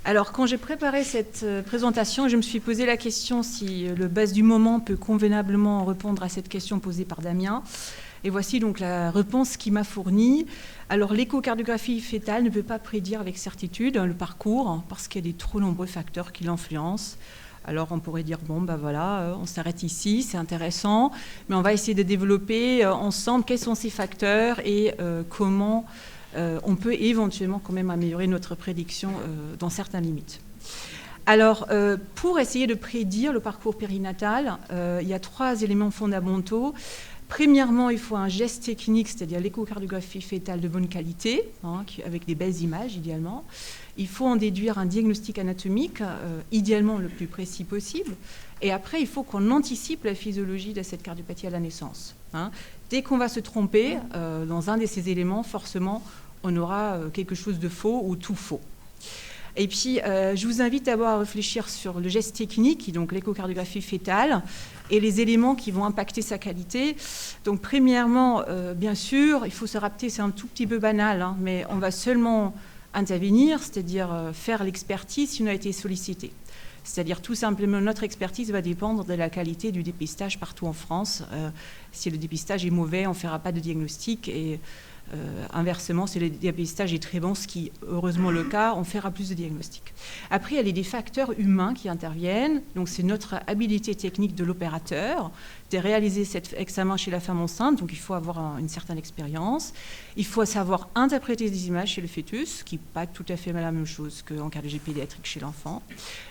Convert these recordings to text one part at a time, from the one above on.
Alors, quand j'ai préparé cette présentation, je me suis posé la question si le buzz du moment peut convenablement répondre à cette question posée par Damien. Et voici donc la réponse qu'il m'a fournie. Alors, l'échocardiographie fœtale ne peut pas prédire avec certitude le parcours parce qu'il y a des trop nombreux facteurs qui l'influencent. Alors, on pourrait dire, bon, ben voilà, on s'arrête ici, c'est intéressant, mais on va essayer de développer ensemble quels sont ces facteurs et comment on peut éventuellement quand même améliorer notre prédiction dans certaines limites. Alors, pour essayer de prédire le parcours périnatal, il y a 3 éléments fondamentaux. Premièrement, il faut un geste technique, c'est-à-dire l'échocardiographie fœtale de bonne qualité, avec des belles images idéalement. Il faut en déduire un diagnostic anatomique, idéalement le plus précis possible. Et après, il faut qu'on anticipe la physiologie de cette cardiopathie à la naissance. Dès qu'on va se tromper dans un de ces éléments, forcément, on aura quelque chose de faux ou tout faux. Et puis, je vous invite d'abord à réfléchir sur le geste technique, donc l'échocardiographie fœtale, et les éléments qui vont impacter sa qualité. Donc, premièrement, bien sûr, il faut se rappeler, c'est un tout petit peu banal, mais on va seulement intervenir, c'est-à-dire faire l'expertise si on a été sollicité. C'est-à-dire tout simplement, notre expertise va dépendre de la qualité du dépistage partout en France. Si le dépistage est mauvais, on ne fera pas de diagnostic et inversement, si le dépistage est très bon, ce qui est heureusement le cas, on fera plus de diagnostics. Après, il y a des facteurs humains qui interviennent. Donc, c'est notre habilité technique de l'opérateur de réaliser cet examen chez la femme enceinte. Donc, il faut avoir une certaine expérience. Il faut savoir interpréter des images chez le fœtus, qui n'est pas tout à fait la même chose qu'en cardiologie pédiatrique chez l'enfant.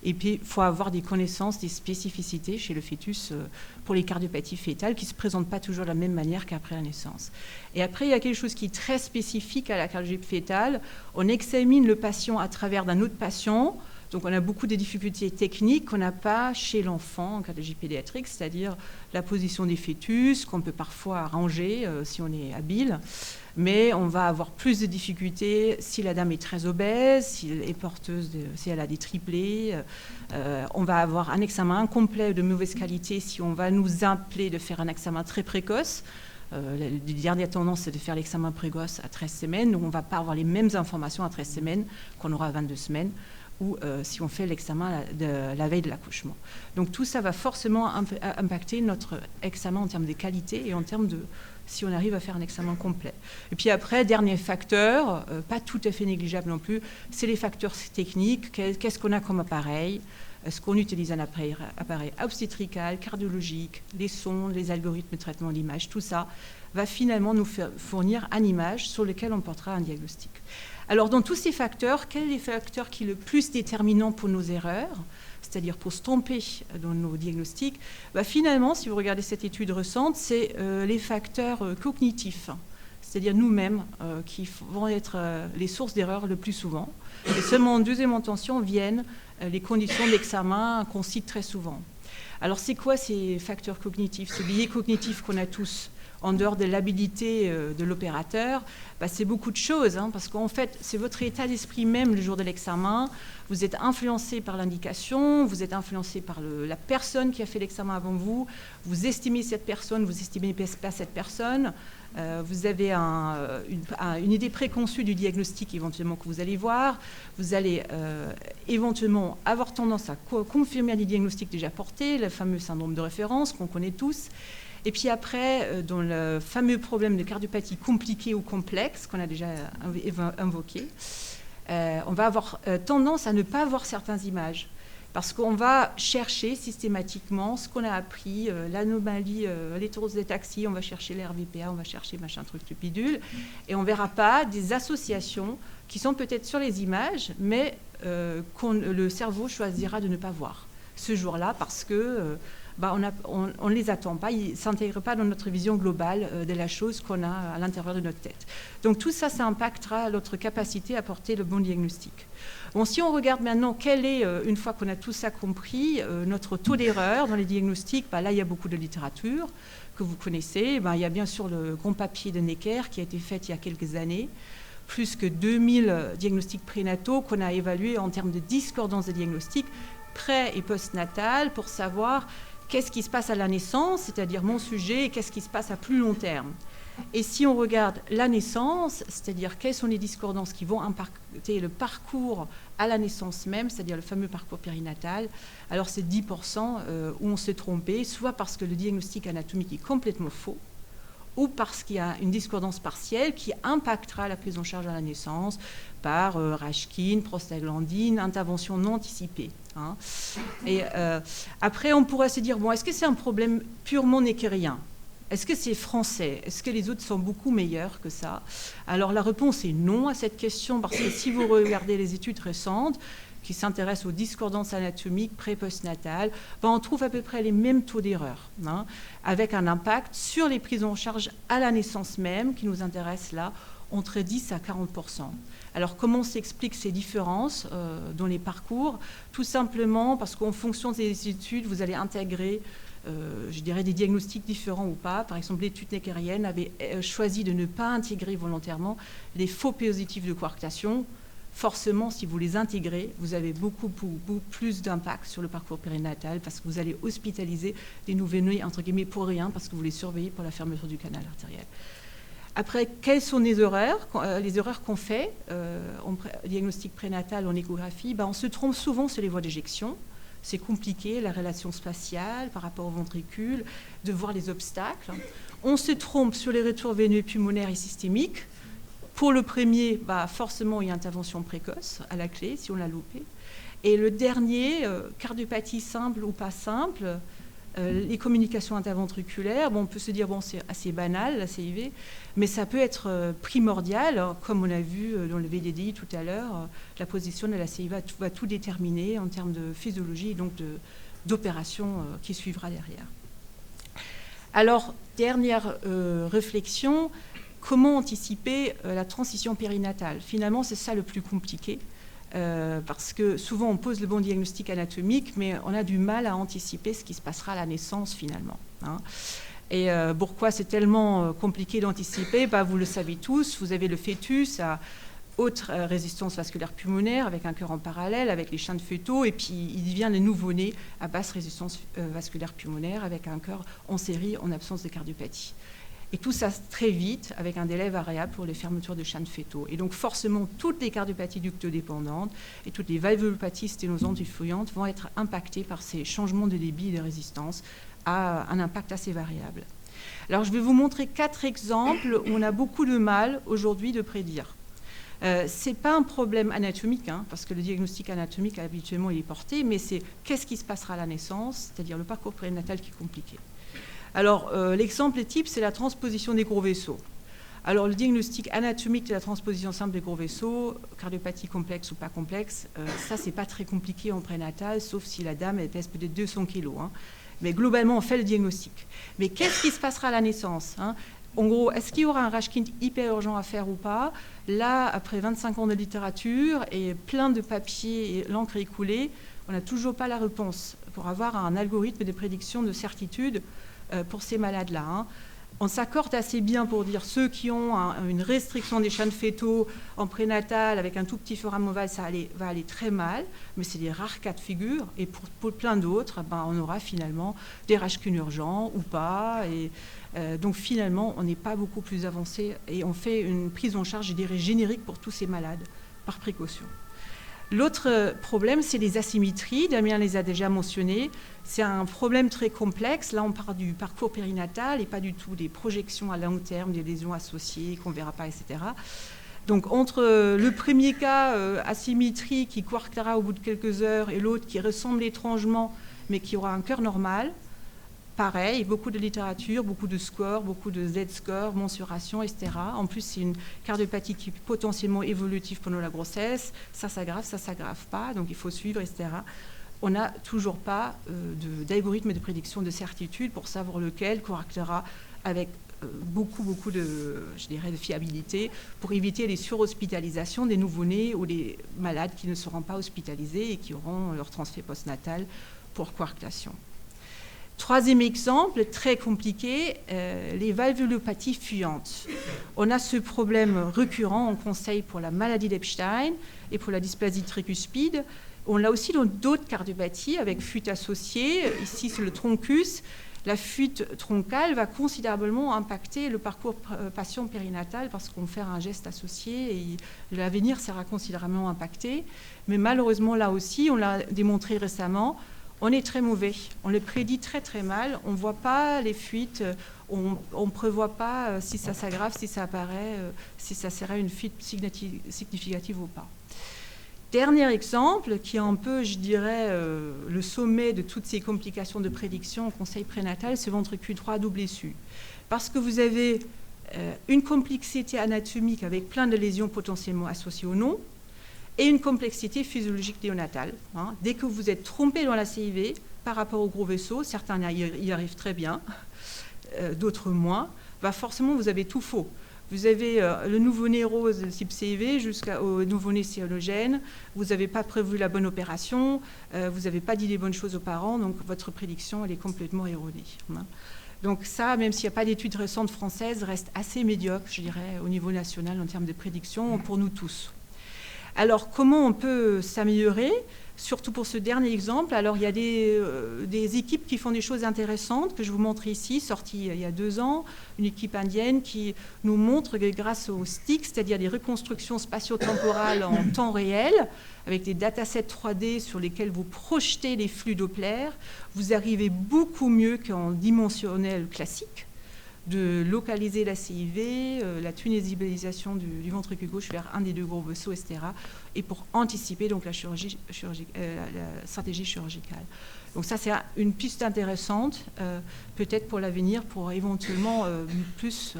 Et puis, il faut avoir des connaissances, des spécificités chez le fœtus pour les cardiopathies fœtales qui ne se présentent pas toujours de la même manière qu'après la naissance. Et après, il y a quelque chose qui est très spécifique à la cardiologie fœtale. On examine le patient à travers d'un autre patient. Donc, on a beaucoup de difficultés techniques qu'on n'a pas chez l'enfant en cardiologie pédiatrique, c'est-à-dire la position des fœtus, qu'on peut parfois arranger si on est habile. Mais on va avoir plus de difficultés si la dame est très obèse, si elle est porteuse, si elle a des triplés. On va avoir un examen incomplet de mauvaise qualité si on va nous appeler de faire un examen très précoce. La dernière tendance, c'est de faire l'examen précoce à 13 semaines. Donc, on ne va pas avoir les mêmes informations à 13 semaines qu'on aura à 22 semaines ou si on fait l'examen de la veille de l'accouchement. Donc, tout ça va forcément impacter notre examen en termes de qualité et en termes de si on arrive à faire un examen complet. Et puis après, dernier facteur, pas tout à fait négligeable non plus, c'est les facteurs techniques. Qu'est-ce qu'on a comme appareil ? Est-ce qu'on utilise un appareil obstétrical, cardiologique, les sondes, les algorithmes de traitement d'image, tout ça va finalement nous fournir une image sur laquelle on portera un diagnostic. Alors, dans tous ces facteurs, quel est le facteur qui est le plus déterminant pour nos erreurs, c'est-à-dire pour se tromper dans nos diagnostics? Finalement, si vous regardez cette étude récente, c'est les facteurs cognitifs, c'est-à-dire nous-mêmes, qui vont être les sources d'erreurs le plus souvent. Et seulement en deuxième intention viennent les conditions d'examen qu'on cite très souvent. Alors, c'est quoi ces facteurs cognitifs? Ce biais cognitif qu'on a tous en dehors de l'habilité de l'opérateur, c'est beaucoup de choses, parce qu'en fait, c'est votre état d'esprit même le jour de l'examen. Vous êtes influencé par l'indication, vous êtes influencé par la personne qui a fait l'examen avant vous, vous estimez cette personne, vous estimez pas cette personne, vous avez une idée préconçue du diagnostic éventuellement que vous allez voir, vous allez éventuellement avoir tendance à confirmer des diagnostics déjà portés, le fameux syndrome de référence qu'on connaît tous. Et puis après, dans le fameux problème de cardiopathie compliquée ou complexe qu'on a déjà invoqué, on va avoir tendance à ne pas voir certaines images parce qu'on va chercher systématiquement ce qu'on a appris, l'anomalie, l'hétérozytaxie, on va chercher l'RVPA, on va chercher machin truc bidule, et on ne verra pas des associations qui sont peut-être sur les images, mais le cerveau choisira de ne pas voir ce jour-là parce que on ne les attend pas, ils ne s'intègrent pas dans notre vision globale de la chose qu'on a à l'intérieur de notre tête. Donc tout ça, ça impactera notre capacité à porter le bon diagnostic. Bon, si on regarde maintenant quel est, une fois qu'on a tout ça compris, notre taux d'erreur dans les diagnostics, là il y a beaucoup de littérature que vous connaissez. Il y a bien sûr le grand papier de Necker qui a été fait il y a quelques années, plus que 2000 diagnostics prénataux qu'on a évalués en termes de discordance de diagnostics pré- et post-natal pour savoir qu'est-ce qui se passe à la naissance, c'est-à-dire mon sujet, et qu'est-ce qui se passe à plus long terme. Et si on regarde la naissance, c'est-à-dire quelles sont les discordances qui vont impacter le parcours à la naissance même, c'est-à-dire le fameux parcours périnatal, alors c'est 10% où on s'est trompé, soit parce que le diagnostic anatomique est complètement faux, ou parce qu'il y a une discordance partielle qui impactera la prise en charge à la naissance par Rashkin, prostaglandine, intervention non anticipée. Hein. Et après, on pourrait se dire, bon, est-ce que c'est un problème purement néquérien ? Est-ce que c'est français ? Est-ce que les autres sont beaucoup meilleurs que ça ? Alors la réponse est non à cette question, parce que si vous regardez les études récentes qui s'intéressent aux discordances anatomiques pré-postnatales, on trouve à peu près les mêmes taux d'erreur, hein, avec un impact sur les prises en charge à la naissance même, qui nous intéresse là, entre 10 à 40%. Alors comment s'expliquent ces différences dans les parcours ? Tout simplement parce qu'en fonction des études, vous allez intégrer je dirais des diagnostics différents ou pas. Par exemple, l'étude neckerienne avait choisi de ne pas intégrer volontairement les faux positifs de coarctation. Forcément, si vous les intégrez, vous avez beaucoup plus d'impact sur le parcours périnatal parce que vous allez hospitaliser des nouveau-nés, entre guillemets, pour rien, parce que vous les surveillez pour la fermeture du canal artériel. Après, quelles sont les erreurs qu'on fait en diagnostic prénatal, en échographie ? On se trompe souvent sur les voies d'éjection. C'est compliqué, la relation spatiale par rapport au ventricule, de voir les obstacles. On se trompe sur les retours veineux pulmonaires et systémiques. Pour le premier, forcément, il y a intervention précoce à la clé, si on l'a loupé. Et le dernier, cardiopathie simple ou pas simple, les communications interventriculaires, on peut se dire, c'est assez banal, la CIV, mais ça peut être primordial, comme on a vu dans le VDDI tout à l'heure, la position de la CIV va tout déterminer en termes de physiologie et donc d'opération qui suivra derrière. Alors, dernière réflexion, comment anticiper la transition périnatale ? Finalement, c'est ça le plus compliqué. Parce que souvent on pose le bon diagnostic anatomique, mais on a du mal à anticiper ce qui se passera à la naissance finalement. Hein. Et pourquoi c'est tellement compliqué d'anticiper ? Vous le savez tous, vous avez le fœtus à haute résistance vasculaire pulmonaire avec un cœur en parallèle, avec les chaînes fœtaux, et puis il devient le nouveau-né à basse résistance vasculaire pulmonaire avec un cœur en série en absence de cardiopathie. Et tout ça très vite, avec un délai variable pour les fermetures de chaînes fœtaux. Et donc forcément, toutes les cardiopathies ductodépendantes et toutes les valvulopathies sténosantes et fouillantes vont être impactées par ces changements de débit et de résistance à un impact assez variable. Alors je vais vous montrer 4 exemples où on a beaucoup de mal aujourd'hui de prédire. Ce n'est pas un problème anatomique, parce que le diagnostic anatomique habituellement il est porté, mais c'est qu'est-ce qui se passera à la naissance, c'est-à-dire le parcours périnatal qui est compliqué. Alors, l'exemple type, c'est la transposition des gros vaisseaux. Alors, le diagnostic anatomique de la transposition simple des gros vaisseaux, cardiopathie complexe ou pas complexe, ça, c'est pas très compliqué en prénatal, sauf si la dame, elle pèse peut-être 200 kilos. Mais globalement, on fait le diagnostic. Mais qu'est-ce qui se passera à la naissance ? En gros, est-ce qu'il y aura un Rashkin hyper urgent à faire ou pas ? Là, après 25 ans de littérature et plein de papiers et l'encre écoulée, on n'a toujours pas la réponse pour avoir un algorithme de prédiction de certitude pour ces malades-là. On s'accorde assez bien pour dire ceux qui ont une restriction des chaînes fœtaux en prénatal avec un tout petit foramen ovale, ça va aller très mal, mais c'est des rares cas de figure. Et pour plein d'autres, on aura finalement des Rashkin urgents ou pas. Et donc finalement, on n'est pas beaucoup plus avancé et on fait une prise en charge, je dirais, générique pour tous ces malades, par précaution. L'autre problème, c'est les asymétries. Damien les a déjà mentionnées. C'est un problème très complexe. Là, on parle du parcours périnatal et pas du tout des projections à long terme, des lésions associées qu'on ne verra pas, etc. Donc, entre le premier cas, asymétrie, qui coarctera au bout de quelques heures, et l'autre qui ressemble étrangement, mais qui aura un cœur normal, pareil, beaucoup de littérature, beaucoup de scores, beaucoup de Z-scores, mensuration, etc. En plus, c'est une cardiopathie qui est potentiellement évolutive pendant la grossesse. Ça s'aggrave pas, donc il faut suivre, etc. On n'a toujours pas d'algorithme de prédiction de certitude pour savoir lequel coarctera avec beaucoup de fiabilité pour éviter les surhospitalisations des nouveau-nés ou des malades qui ne seront pas hospitalisés et qui auront leur transfert postnatal pour coarctation. Troisième exemple, très compliqué, les valvulopathies fuyantes. On a ce problème récurrent en conseil pour la maladie d'Epstein et pour la dysplasie tricuspide. On l'a aussi dans d'autres cardiopathies avec fuite associée. Ici, c'est le troncus. la fuite troncale va considérablement impacter le parcours patient périnatal parce qu'on fait un geste associé et l'avenir sera considérablement impacté. Mais malheureusement, là aussi, on l'a démontré récemment, on est très mauvais. On le prédit très très mal. On ne voit pas les fuites, on ne prévoit pas si ça s'aggrave, si ça apparaît, si ça serait une fuite significative ou pas. Dernier exemple, qui est un peu, je dirais, le sommet de toutes ces complications de prédiction au conseil prénatal, c'est ventre Q3 double essu. Parce que vous avez une complexité anatomique avec plein de lésions potentiellement associées au nom et une complexité physiologique néonatale. Dès que vous êtes trompé dans la CIV par rapport au gros vaisseau, certains y arrivent très bien, d'autres moins, forcément vous avez tout faux. Vous avez le nouveau-né rose type CIV jusqu'au nouveau-né cyanogen. Vous n'avez pas prévu la bonne opération. Vous n'avez pas dit les bonnes choses aux parents. Donc, votre prédiction, elle est complètement erronée. Donc, ça, même s'il n'y a pas d'études récentes françaises, reste assez médiocre, je dirais, au niveau national en termes de prédiction pour nous tous. Alors, comment on peut s'améliorer ? Surtout pour ce dernier exemple, alors il y a des équipes qui font des choses intéressantes que je vous montre ici, sorties il y a 2 ans, une équipe indienne qui nous montre que grâce aux STIC, c'est-à-dire des reconstructions spatio-temporales en temps réel, avec des datasets 3D sur lesquels vous projetez les flux Doppler, vous arrivez beaucoup mieux qu'en dimensionnel classique de localiser la CIV, la tunnélisation du ventricule gauche vers un des 2 gros vaisseaux, etc. Et pour anticiper donc la stratégie chirurgicale. Donc ça, c'est une piste intéressante, peut-être pour l'avenir, pour éventuellement plus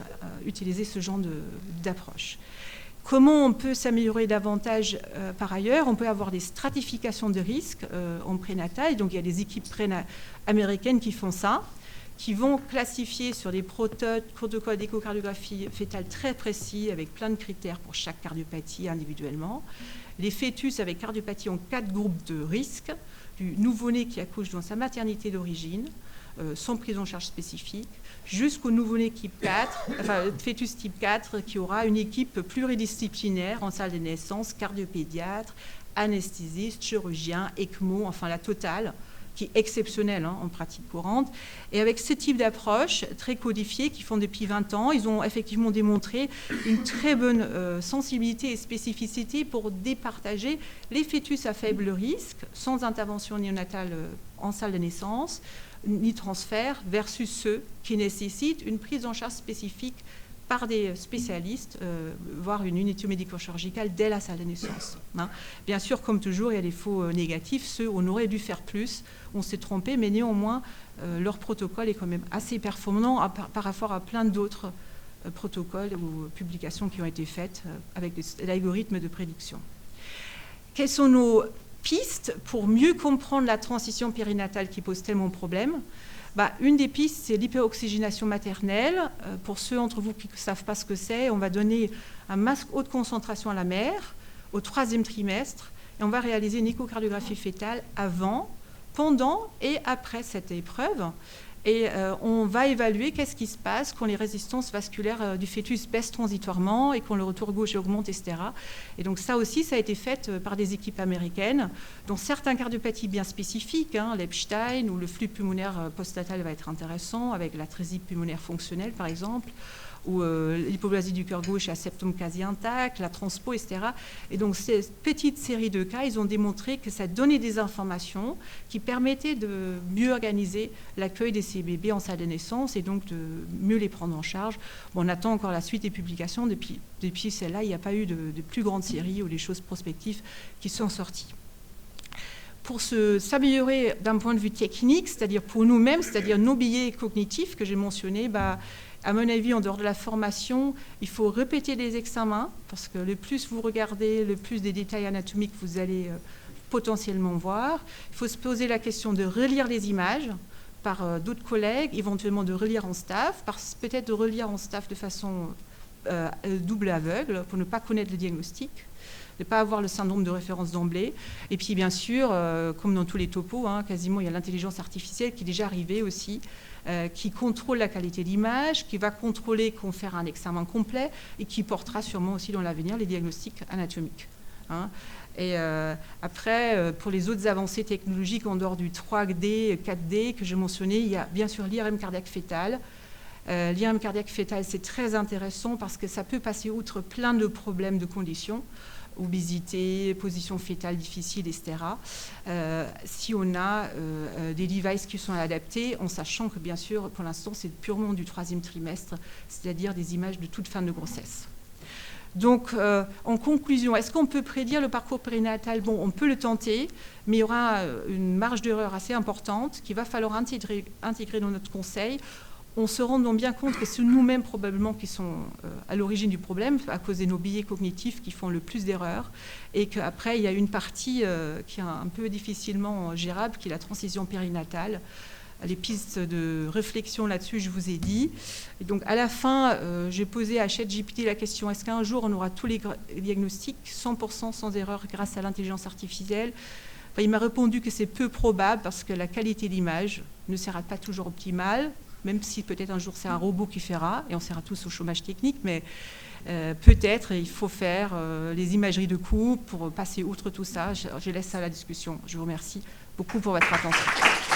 utiliser ce genre d'approche. Comment on peut s'améliorer davantage par ailleurs ? On peut avoir des stratifications de risques en prénatal. Donc il y a des équipes américaines qui font ça, qui vont classifier sur des protocoles d'échocardiographie fétale très précis, avec plein de critères pour chaque cardiopathie individuellement. Les fœtus avec cardiopathie ont 4 groupes de risques, du nouveau-né qui accouche dans sa maternité d'origine, sans prise en charge spécifique, jusqu'au nouveau-né type 4, enfin fœtus type 4, qui aura une équipe pluridisciplinaire en salle de naissance, cardiopédiatre, anesthésiste, chirurgien, ECMO, enfin la totale, qui est exceptionnel en pratique courante. Et avec ce type d'approche très codifiée qu'ils font depuis 20 ans, ils ont effectivement démontré une très bonne sensibilité et spécificité pour départager les fœtus à faible risque, sans intervention néonatale en salle de naissance, ni transfert, versus ceux qui nécessitent une prise en charge spécifique par des spécialistes, voire une unité médico-chirurgicale dès la salle de naissance. Bien sûr, comme toujours, il y a des faux négatifs. Ceux, on aurait dû faire plus, on s'est trompé, mais néanmoins, leur protocole est quand même assez performant par rapport à plein d'autres protocoles ou publications qui ont été faites avec l'algorithme de prédiction. Quelles sont nos pistes pour mieux comprendre la transition périnatale qui pose tellement de problèmes ? Une des pistes, c'est l'hyperoxygénation maternelle. Pour ceux d'entre vous qui ne savent pas ce que c'est, on va donner un masque haute concentration à la mère au 3e trimestre et on va réaliser une échocardiographie fétale avant, pendant et après cette épreuve. Et on va évaluer qu'est-ce qui se passe quand les résistances vasculaires du fœtus baissent transitoirement et quand le retour gauche augmente, etc. Et donc ça aussi, ça a été fait par des équipes américaines, dont certaines cardiopathies bien spécifiques, l'Epstein ou le flux pulmonaire postnatal va être intéressant, avec l'atrésie pulmonaire fonctionnelle par exemple, ou l'hypoplasie du cœur gauche à septum quasi intact, la transpo, etc. Et donc, ces petites séries de cas, ils ont démontré que ça donnait des informations qui permettaient de mieux organiser l'accueil de ces bébés en salle de naissance et donc de mieux les prendre en charge. Bon, on attend encore la suite des publications. Depuis celle-là, il n'y a pas eu de plus grandes séries ou des choses prospectives qui sont sorties. Pour s'améliorer d'un point de vue technique, c'est-à-dire pour nous-mêmes, c'est-à-dire nos biais cognitifs que j'ai mentionnés, à mon avis, en dehors de la formation, il faut répéter les examens, parce que le plus vous regardez, le plus des détails anatomiques vous allez potentiellement voir. Il faut se poser la question de relire les images par d'autres collègues, éventuellement de relire en staff, peut-être de relire en staff de façon double aveugle, pour ne pas connaître le diagnostic, de ne pas avoir le syndrome de référence d'emblée. Et puis, bien sûr, comme dans tous les topos, quasiment, il y a l'intelligence artificielle qui est déjà arrivée aussi, qui contrôle la qualité d'image, qui va contrôler qu'on fait un examen complet et qui portera sûrement aussi dans l'avenir les diagnostics anatomiques. Et après, pour les autres avancées technologiques en dehors du 3D, 4D que j'ai mentionné, il y a bien sûr l'IRM cardiaque fœtal. L'IRM cardiaque fœtal, c'est très intéressant parce que ça peut passer outre plein de problèmes de conditions, obésité, position fœtale difficile, etc. Si on a des devices qui sont adaptés, en sachant que bien sûr, pour l'instant, c'est purement du 3e trimestre, c'est-à-dire des images de toute fin de grossesse. Donc, en conclusion, est-ce qu'on peut prédire le parcours périnatal? Bon, on peut le tenter, mais il y aura une marge d'erreur assez importante qu'il va falloir intégrer dans notre conseil. On se rend donc bien compte que c'est nous-mêmes probablement qui sont à l'origine du problème, à cause de nos biais cognitifs qui font le plus d'erreurs, et qu'après, il y a une partie qui est un peu difficilement gérable, qui est la transition périnatale. Les pistes de réflexion là-dessus, je vous ai dit. Et donc, à la fin, j'ai posé à ChatGPT la question, est-ce qu'un jour, on aura tous les diagnostics 100% sans erreur grâce à l'intelligence artificielle? Enfin, il m'a répondu que c'est peu probable parce que la qualité d'image ne sera pas toujours optimale, même si peut-être un jour c'est un robot qui fera, et on sera tous au chômage technique, mais peut-être il faut faire les imageries de coupe pour passer outre tout ça. Je laisse ça à la discussion. Je vous remercie beaucoup pour votre attention.